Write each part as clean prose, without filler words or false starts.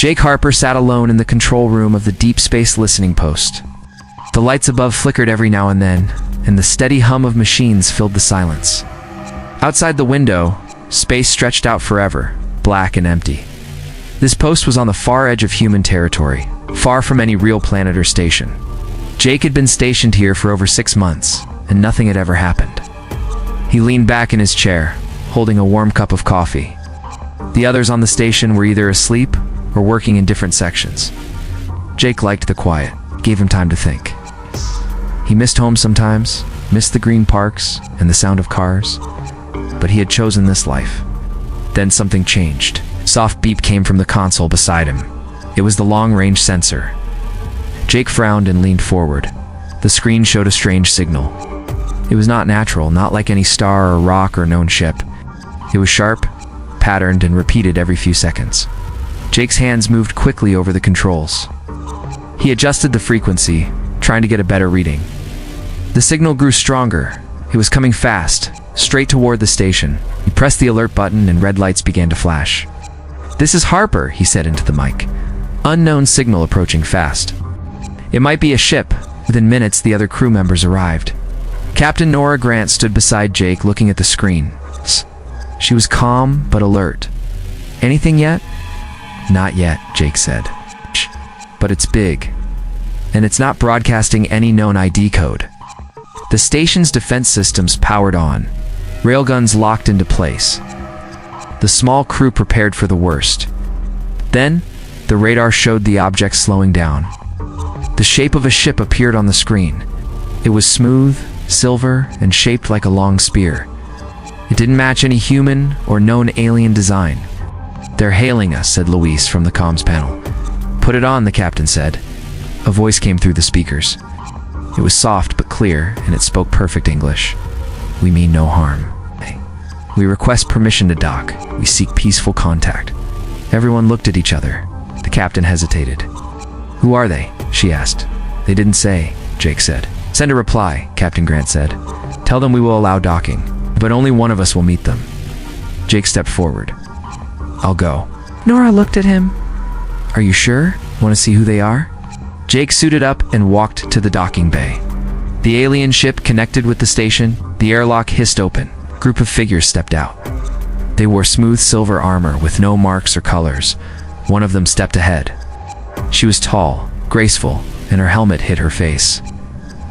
Jake Harper sat alone in the control room of the Deep Space Listening Post. The lights above flickered every now and then, and the steady hum of machines filled the silence. Outside the window, space stretched out forever, black and empty. This post was on the far edge of human territory, far from any real planet or station. Jake had been stationed here for over 6 months, and nothing had ever happened. He leaned back in his chair, holding a warm cup of coffee. The others on the station were either asleep or working in different sections. Jake liked the quiet, gave him time to think. He missed home sometimes, missed the green parks and the sound of cars, but he had chosen this life. Then something changed. Soft beep came from the console beside him. It was the long-range sensor. Jake frowned and leaned forward. The screen showed a strange signal. It was not natural, not like any star or rock or known ship. It was sharp, patterned, and repeated every few seconds. Jake's hands moved quickly over the controls. He adjusted the frequency, trying to get a better reading. The signal grew stronger. It was coming fast, straight toward the station. He pressed the alert button and red lights began to flash. "This is Harper," he said into the mic. Unknown signal approaching fast. It might be a ship. Within minutes, the other crew members arrived. Captain Nora Grant stood beside Jake, looking at the screen. She was calm but alert. "Anything yet?" "Not yet," Jake said. "But it's big. And it's not broadcasting any known ID code." The station's defense systems powered on. Railguns locked into place. The small crew prepared for the worst. Then, the radar showed the object slowing down. The shape of a ship appeared on the screen. It was smooth, silver, and shaped like a long spear. It didn't match any human or known alien design. "They're hailing us," said Luis from the comms panel. "Put it on," the captain said. A voice came through the speakers. It was soft but clear, and it spoke perfect English. "We mean no harm. We request permission to dock. We seek peaceful contact." Everyone looked at each other. The captain hesitated. "Who are they?" she asked. "They didn't say," Jake said. "Send a reply," Captain Grant said. "Tell them we will allow docking, but only one of us will meet them." Jake stepped forward. "I'll go." Nora looked at him. "Are you sure? Want to see who they are?" Jake suited up and walked to the docking bay. The alien ship connected with the station. The airlock hissed open. A group of figures stepped out. They wore smooth silver armor with no marks or colors. One of them stepped ahead. She was tall, graceful, and her helmet hid her face.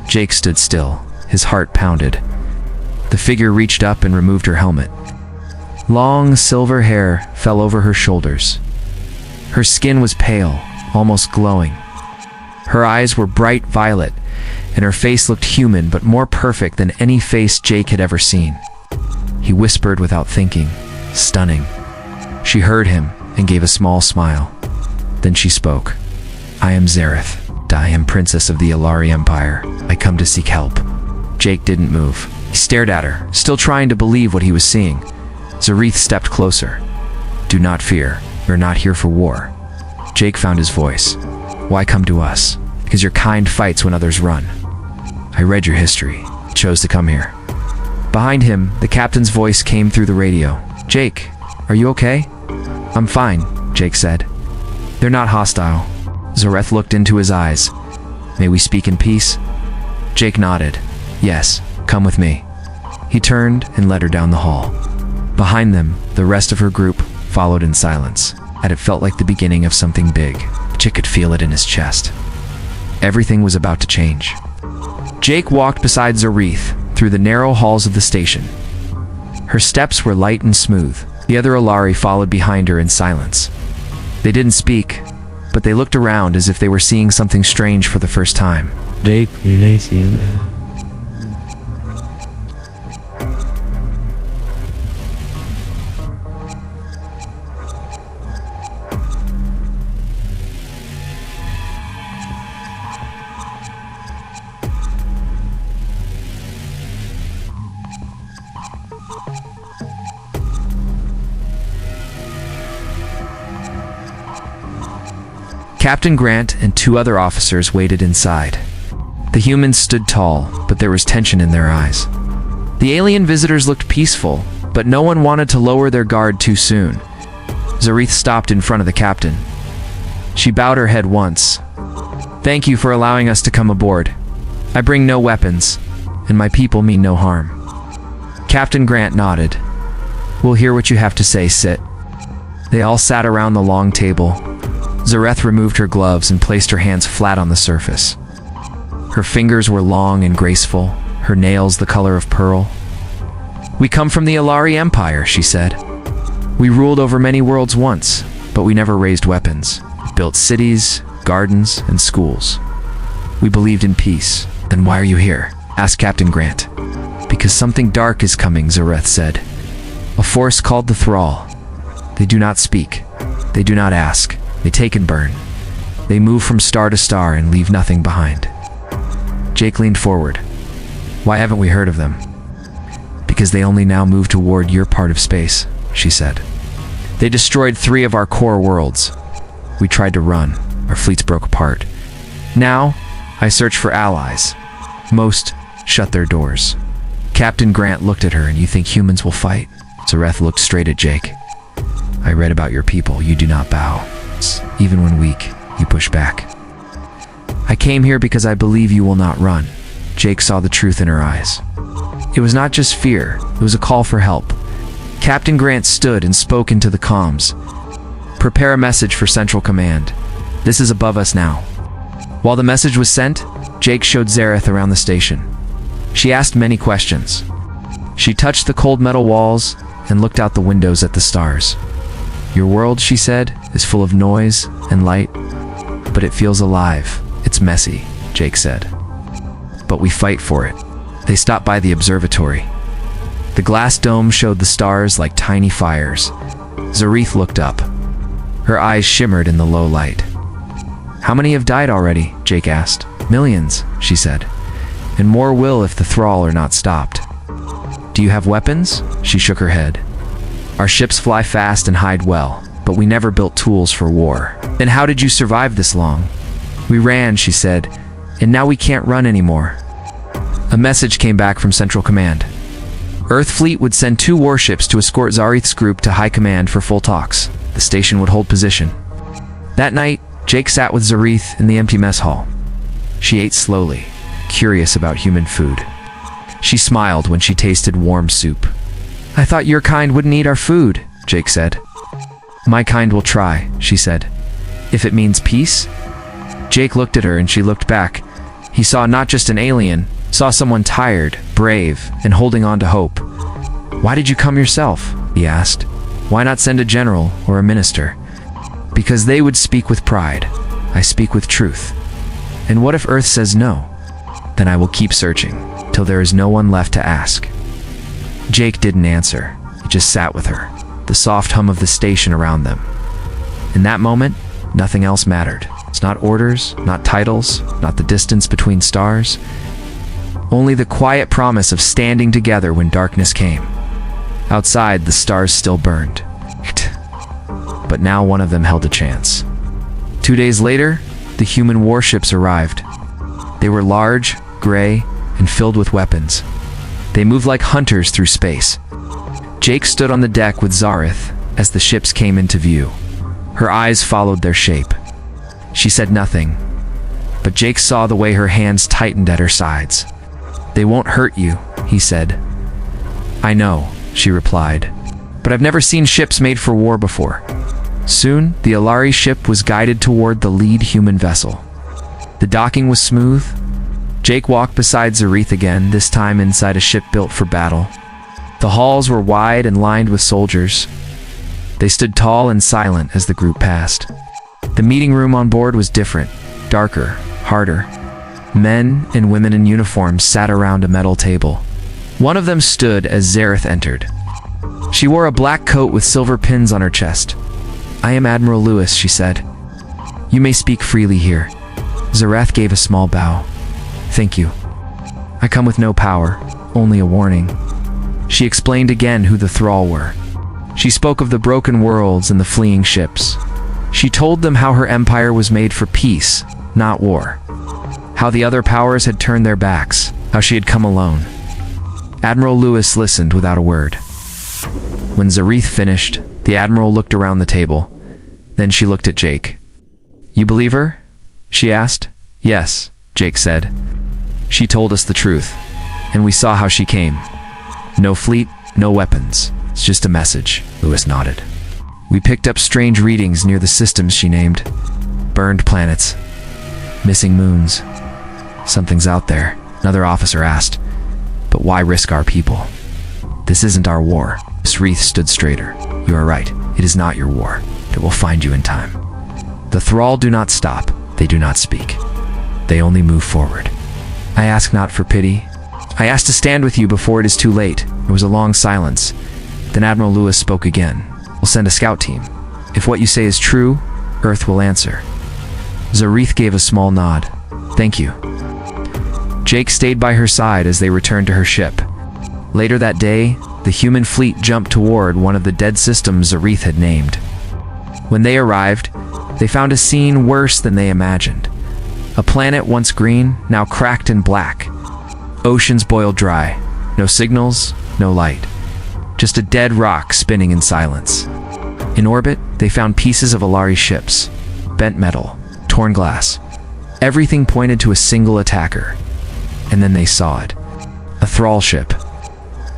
Jake stood still. His heart pounded. The figure reached up and removed her helmet. Long silver hair fell over her shoulders. Her skin was pale, almost glowing. Her eyes were bright violet, and her face looked human but more perfect than any face Jake had ever seen. He whispered without thinking, "Stunning." She heard him and gave a small smile. Then she spoke. "I am Zaryth. I am Princess of the Alari Empire. I come to seek help." Jake didn't move. He stared at her, still trying to believe what he was seeing. Zaryth stepped closer. "Do not fear. We're not here for war." Jake found his voice. "Why come to us?" "Because your kind fights when others run. I read your history. Chose to come here." Behind him, the captain's voice came through the radio. "Jake, are you okay?" "I'm fine," Jake said. "They're not hostile." Zaryth looked into his eyes. "May we speak in peace?" Jake nodded. "Yes, come with me." He turned and led her down the hall. Behind them, the rest of her group followed in silence, and it felt like the beginning of something big. Jake could feel it in his chest. Everything was about to change. Jake walked beside Zaryth through the narrow halls of the station. Her steps were light and smooth. The other Alari followed behind her in silence. They didn't speak, but they looked around as if they were seeing something strange for the first time. Jake, relating. Captain Grant and 2 other officers waited inside. The humans stood tall, but there was tension in their eyes. The alien visitors looked peaceful, but no one wanted to lower their guard too soon. Zaryth stopped in front of the captain. She bowed her head once. "Thank you for allowing us to come aboard. I bring no weapons, and my people mean no harm." Captain Grant nodded. "We'll hear what you have to say, sit." They all sat around the long table. Zaryth removed her gloves and placed her hands flat on the surface. Her fingers were long and graceful, her nails the color of pearl. "We come from the Alari Empire," she said. "We ruled over many worlds once, but we never raised weapons. Built cities, gardens, and schools. We believed in peace." "Then why are you here?" asked Captain Grant. "Because something dark is coming," Zaryth said. "A force called the Thrall. They do not speak. They do not ask. They take and burn. They move from star to star and leave nothing behind." Jake leaned forward. "Why haven't we heard of them?" "Because they only now move toward your part of space," she said. "They destroyed 3 of our core worlds. We tried to run. Our fleets broke apart. Now, I search for allies. Most shut their doors." Captain Grant looked at her. "And you think humans will fight?" Zaryth looked straight at Jake. "I read about your people. You do not bow. Even when weak, you push back." "I came here because I believe you will not run." Jake saw the truth in her eyes. It was not just fear, it was a call for help. Captain Grant stood and spoke into the comms. "Prepare a message for Central Command. This is above us now." While the message was sent, Jake showed Zaryth around the station. She asked many questions. She touched the cold metal walls and looked out the windows at the stars. "Your world," she said, "is full of noise and light, but it feels alive. It's messy," Jake said. "But we fight for it." They stopped by the observatory. The glass dome showed the stars like tiny fires. Zaryth looked up. Her eyes shimmered in the low light. "How many have died already?" Jake asked. "Millions," she said. "And more will if the Thrall are not stopped." "Do you have weapons?" She shook her head. "Our ships fly fast and hide well, but we never built tools for war." "Then how did you survive this long?" "We ran," she said, "and now we can't run anymore." A message came back from Central Command. Earth Fleet would send 2 warships to escort Zaryth's group to High Command for full talks. The station would hold position. That night, Jake sat with Zaryth in the empty mess hall. She ate slowly, curious about human food. She smiled when she tasted warm soup. "I thought your kind wouldn't eat our food," Jake said. "My kind will try," she said. "If it means peace?" Jake looked at her and she looked back. He saw not just an alien, saw someone tired, brave, and holding on to hope. "Why did you come yourself?" he asked. "Why not send a general or a minister?" "Because they would speak with pride. I speak with truth. And what if Earth says no? Then I will keep searching, till there is no one left to ask." Jake didn't answer. He just sat with her, the soft hum of the station around them. In that moment, nothing else mattered. It's not orders, not titles, not the distance between stars. Only the quiet promise of standing together when darkness came. Outside, the stars still burned. But now one of them held a chance. 2 days later, the human warships arrived. They were large, gray, and filled with weapons. They moved like hunters through space. Jake stood on the deck with Zaryth as the ships came into view. Her eyes followed their shape. She said nothing, but Jake saw the way her hands tightened at her sides. "They won't hurt you," he said. "I know," she replied, "but I've never seen ships made for war before." Soon, the Alari ship was guided toward the lead human vessel. The docking was smooth. Jake walked beside Zaryth again, this time inside a ship built for battle. The halls were wide and lined with soldiers. They stood tall and silent as the group passed. The meeting room on board was different, darker, harder. Men and women in uniforms sat around a metal table. One of them stood as Zaryth entered. She wore a black coat with silver pins on her chest. "I am Admiral Lewis," she said. "You may speak freely here." Zaryth gave a small bow. "Thank you. I come with no power, only a warning." She explained again who the Thrall were. She spoke of the broken worlds and the fleeing ships. She told them how her empire was made for peace, not war. How the other powers had turned their backs, how she had come alone. Admiral Lewis listened without a word. When Zaryth finished, the Admiral looked around the table. Then she looked at Jake. You believe her? She asked. Yes, Jake said. She told us the truth, and we saw how she came. No fleet, no weapons. It's just a message, Lewis nodded. We picked up strange readings near the systems she named. Burned planets. Missing moons. Something's out there, another officer asked. But why risk our people? This isn't our war. Zaryth stood straighter. You are right. It is not your war. It will find you in time. The thrall do not stop. They do not speak. They only move forward. I ask not for pity. I ask to stand with you before it is too late. There was a long silence. Then Admiral Lewis spoke again. We'll send a scout team. If what you say is true, Earth will answer. Zaryth gave a small nod. Thank you. Jake stayed by her side as they returned to her ship. Later that day, the human fleet jumped toward one of the dead systems Zaryth had named. When they arrived, they found a scene worse than they imagined. A planet once green, now cracked and black. Oceans boiled dry. No signals, no light. Just a dead rock spinning in silence. In orbit, they found pieces of Alari ships. Bent metal, torn glass. Everything pointed to a single attacker. And then they saw it. A thrall ship.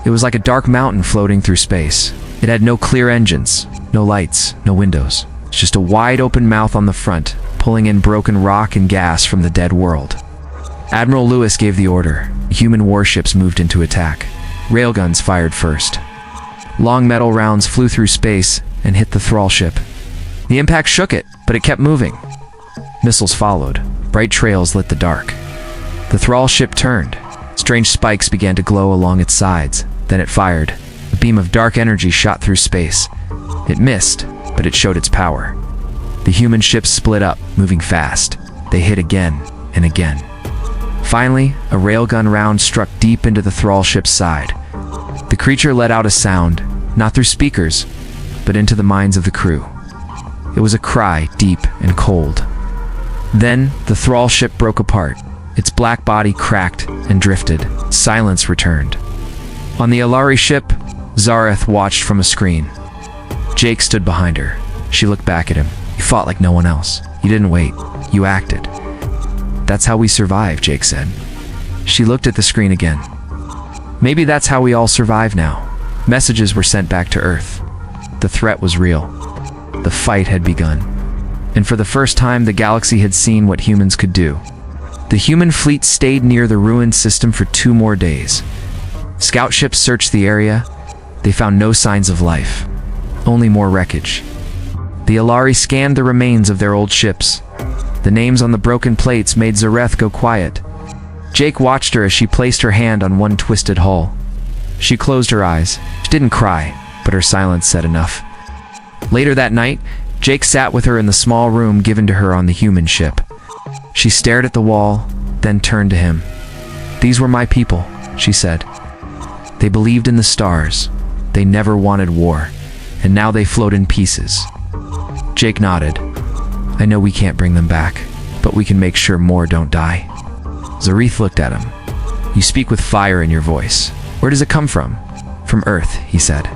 It was like a dark mountain floating through space. It had no clear engines, no lights, no windows. Just a wide open mouth on the front, pulling in broken rock and gas from the dead world. Admiral Lewis gave the order. Human warships moved into attack. Railguns fired first. Long metal rounds flew through space and hit the thrall ship. The impact shook it, but it kept moving. Missiles followed. Bright trails lit the dark. The thrall ship turned. Strange spikes began to glow along its sides. Then it fired. A beam of dark energy shot through space. It missed, but it showed its power. The human ships split up, moving fast. They hit again and again. Finally, a railgun round struck deep into the thrall ship's side. The creature let out a sound, not through speakers, but into the minds of the crew. It was a cry, deep and cold. Then, the thrall ship broke apart. Its black body cracked and drifted. Silence returned. On the Alari ship, Zaryth watched from a screen. Jake stood behind her. She looked back at him. You fought like no one else. You didn't wait. You acted. That's how we survive, Jake said. She looked at the screen again. Maybe that's how we all survive now. Messages were sent back to Earth. The threat was real. The fight had begun. And for the first time, the galaxy had seen what humans could do. The human fleet stayed near the ruined system for 2 more days. Scout ships searched the area. They found no signs of life. Only more wreckage. The Alari scanned the remains of their old ships. The names on the broken plates made Zaryth go quiet. Jake watched her as she placed her hand on one twisted hull. She closed her eyes. She didn't cry, but her silence said enough. Later that night, Jake sat with her in the small room given to her on the human ship. She stared at the wall, then turned to him. These were my people, she said. They believed in the stars. They never wanted war, and now they float in pieces. Jake nodded. I know we can't bring them back, but we can make sure more don't die. Zaryth looked at him. You speak with fire in your voice. Where does it come from? From Earth, he said.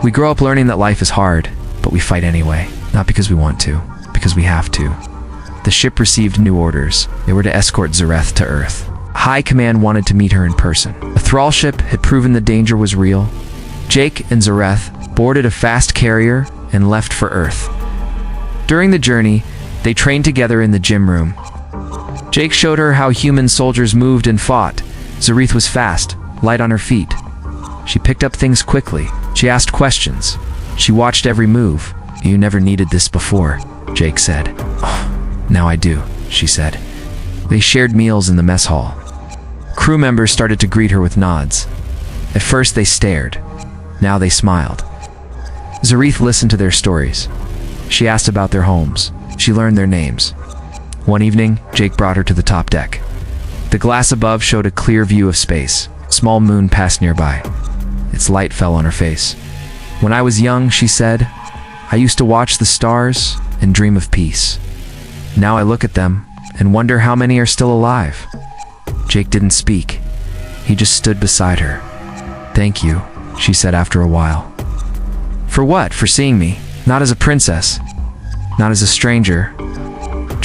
We grow up learning that life is hard, but we fight anyway. Not because we want to, because we have to. The ship received new orders. They were to escort Zaryth to Earth. High Command wanted to meet her in person. The thrall ship had proven the danger was real. Jake and Zaryth boarded a fast carrier and left for Earth. During the journey, they trained together in the gym room. Jake showed her how human soldiers moved and fought. Zaryth was fast, light on her feet. She picked up things quickly. She asked questions. She watched every move. You never needed this before, Jake said. Oh, now I do, she said. They shared meals in the mess hall. Crew members started to greet her with nods. At first they stared. Now they smiled. Zaryth listened to their stories. She asked about their homes. She learned their names. One evening, Jake brought her to the top deck. The glass above showed a clear view of space. A small moon passed nearby. Its light fell on her face. When I was young, she said, I used to watch the stars and dream of peace. Now I look at them and wonder how many are still alive. Jake didn't speak. He just stood beside her. Thank you, she said after a while. For what? For seeing me? Not as a princess. Not as a stranger.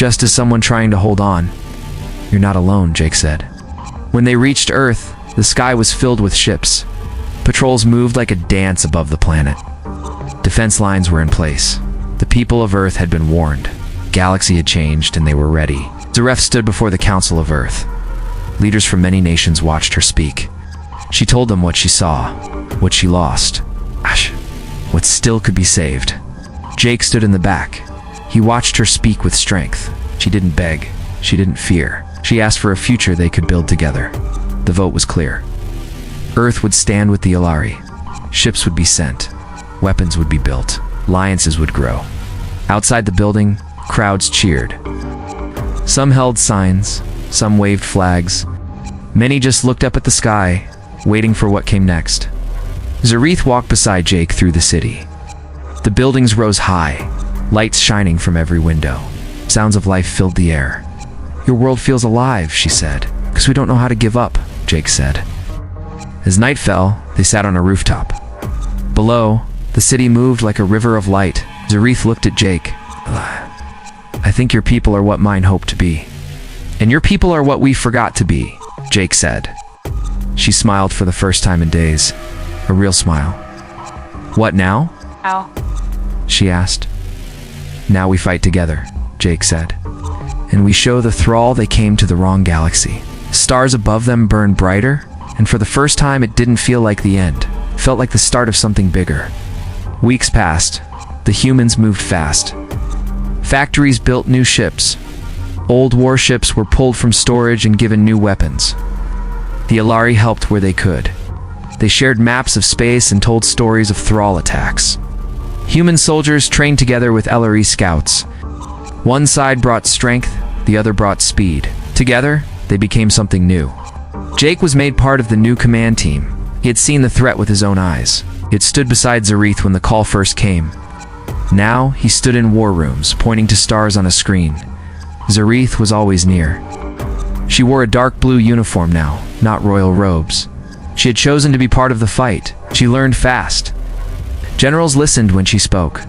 just as someone trying to hold on. "You're not alone," Jake said. When they reached Earth, the sky was filled with ships. Patrols moved like a dance above the planet. Defense lines were in place. The people of Earth had been warned. Galaxy had changed and they were ready. Zaryth stood before the Council of Earth. Leaders from many nations watched her speak. She told them what she saw, what she lost, what still could be saved. Jake stood in the back. He watched her speak with strength. She didn't beg. She didn't fear. She asked for a future they could build together. The vote was clear. Earth would stand with the Alari. Ships would be sent. Weapons would be built. Alliances would grow. Outside the building, crowds cheered. Some held signs. Some waved flags. Many just looked up at the sky, waiting for what came next. Zaryth walked beside Jake through the city. The buildings rose high, lights shining from every window. Sounds of life filled the air. "Your world feels alive," she said. "Because we don't know how to give up," Jake said. As night fell, they sat on a rooftop. Below, the city moved like a river of light. Zaryth looked at Jake. "I think your people are what mine hoped to be. And your people are what we forgot to be," Jake said. She smiled for the first time in days. A real smile. "What now?" Ow. she asked. "Now we fight together," Jake said. "And we show the thrall they came to the wrong galaxy." Stars above them burned brighter, and for the first time it didn't feel like the end. It felt like the start of something bigger. Weeks passed. The humans moved fast. Factories built new ships. Old warships were pulled from storage and given new weapons. The Alari helped where they could. They shared maps of space and told stories of thrall attacks. Human soldiers trained together with Alari scouts. One side brought strength, the other brought speed. Together, they became something new. Jake was made part of the new command team. He had seen the threat with his own eyes. He had stood beside Zaryth when the call first came. Now, he stood in war rooms, pointing to stars on a screen. Zaryth was always near. She wore a dark blue uniform now, not royal robes. She had chosen to be part of the fight. She learned fast. Generals listened when she spoke.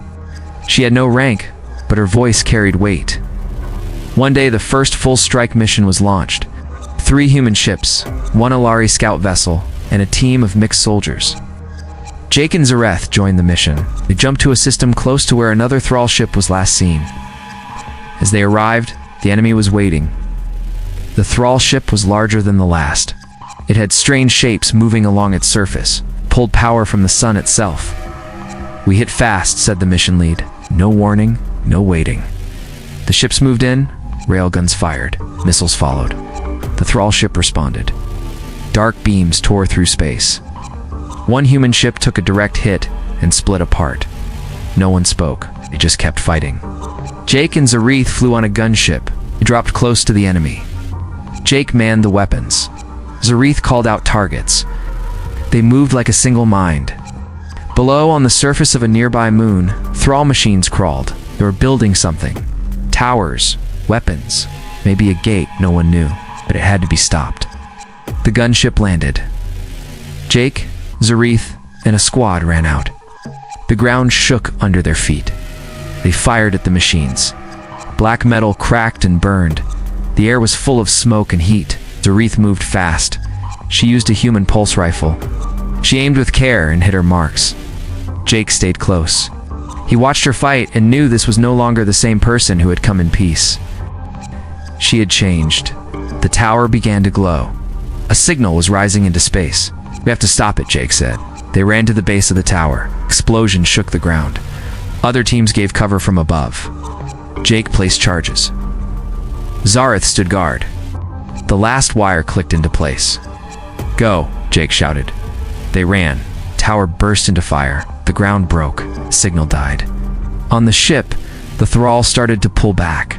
She had no rank, but her voice carried weight. One day, the first full strike mission was launched. 3 human ships, 1 Alari scout vessel, and a team of mixed soldiers. Jake and Zaryth joined the mission. They jumped to a system close to where another thrall ship was last seen. As they arrived, the enemy was waiting. The thrall ship was larger than the last. It had strange shapes moving along its surface, pulled power from the sun itself. "We hit fast," said the mission lead. "No warning, no waiting." The ships moved in, railguns fired, missiles followed. The thrall ship responded. Dark beams tore through space. One human ship took a direct hit and split apart. No one spoke. They just kept fighting. Jake and Zaryth flew on a gunship. They dropped close to the enemy. Jake manned the weapons. Zaryth called out targets. They moved like a single mind. Below, on the surface of a nearby moon, thrall machines crawled. They were building something. Towers, weapons, maybe a gate, no one knew, but it had to be stopped. The gunship landed. Jake, Zaryth, and a squad ran out. The ground shook under their feet. They fired at the machines. Black metal cracked and burned. The air was full of smoke and heat. Zaryth moved fast. She used a human pulse rifle. She aimed with care and hit her marks. Jake stayed close. He watched her fight and knew this was no longer the same person who had come in peace. She had changed. The tower began to glow. A signal was rising into space. "We have to stop it," Jake said. They ran to the base of the tower. Explosion shook the ground. Other teams gave cover from above. Jake placed charges. Zaryth stood guard. The last wire clicked into place. "Go," Jake shouted. They ran. Tower burst into fire. The ground broke. Signal died. On the ship, the thrall started to pull back.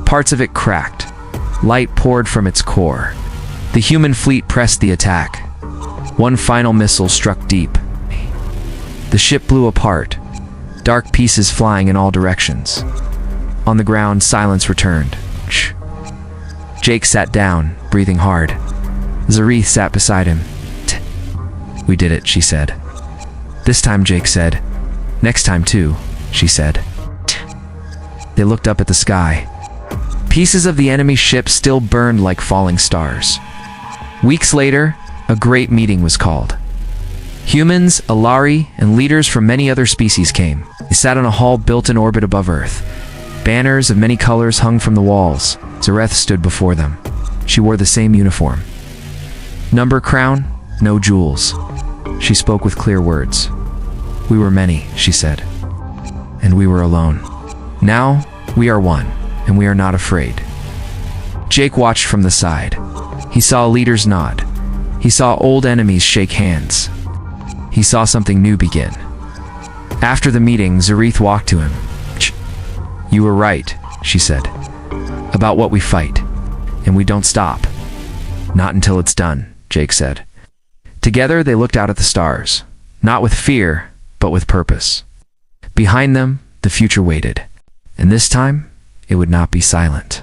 Parts of it cracked. Light poured from its core. The human fleet pressed the attack. One final missile struck deep. The ship blew apart, dark pieces flying in all directions. On the ground, silence returned. Shh. Jake sat down, breathing hard. Zaryth sat beside him. "We did it," she said. This time, Jake said. "Next time too," she said. They looked up at the sky. Pieces of the enemy ship still burned like falling stars. Weeks later, a great meeting was called. Humans, Alari, and leaders from many other species came. They sat in a hall built in orbit above Earth. Banners of many colors hung from the walls. Zaryth stood before them. She wore the same uniform. Number crown, no jewels. She spoke with clear words. We were many, she said, and we were alone. Now, we are one, and we are not afraid. Jake watched from the side. He saw leaders nod. He saw old enemies shake hands. He saw something new begin. After the meeting, Zaryth walked to him. You were right, she said, about what we fight, and we don't stop. Not until it's done, Jake said. Together, they looked out at the stars, not with fear, but with purpose. Behind them, the future waited, and this time, it would not be silent.